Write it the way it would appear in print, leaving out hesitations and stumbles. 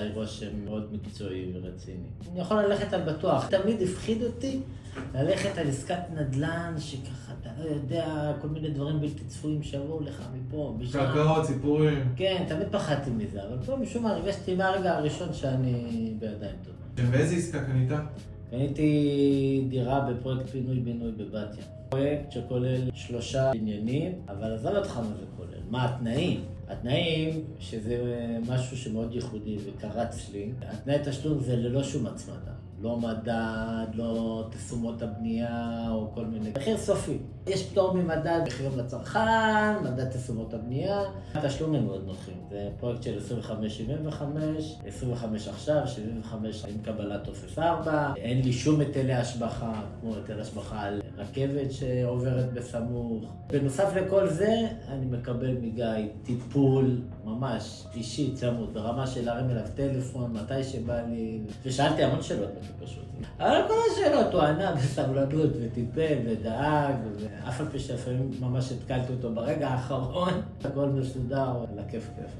עליי רושם מאוד מקצועי ורציני. אני יכול ללכת על בטוח. תמיד הפחיד אותי ללכת על עסקת נדל"ן, שככה אתה לא יודע, כל מיני דברים בלתי צפויים שעברו לך מפה, בשעה. קרקעות, סיפורים. כן, תמיד פחדתי מזה, אבל פה משום מה הרגשתי מהרגע הראשון שאני בידיים טובות. ואיזה עסקה קנית? קניתי דירה בפרויקט פינוי-בינוי בבת ים. פרויקט שכולל 3 בניינים, אבל עזוב אותך מה זה כולל. מה התנאים? התנאים, שזה משהו שמאוד ייחודי וקרץ לי, התנאי תשלום זה ללא שום הצמדה. לא מדד, לא תשומות הבנייה או כל מיני. מחיר סופי. יש פטור ממדד מחירים לצרכן, מדד תשומות הבנייה. התשלום הם מאוד נוחים. זה פרויקט של 25-75, 25 עכשיו, 75 עם קבלת טופס 4. אין לי שום היטלי השבחה, כמו היטל השבחה על רכבת שעוברת בסמוך. בנוסף לכל זה, אני מקבל מגיא טיפול ממש אישי צמוד, ברמה של להרים אליו טלפון, מתי שבא לי. ושאלתי המון שאלות פשוט. אבל כל השאלות הוא ענה בסבלנות וטיפל ודאג, ואף על פי שלפעמים ממש התקלתי אותו ברגע האחרון, הכל מסודר, על הכיף כיף.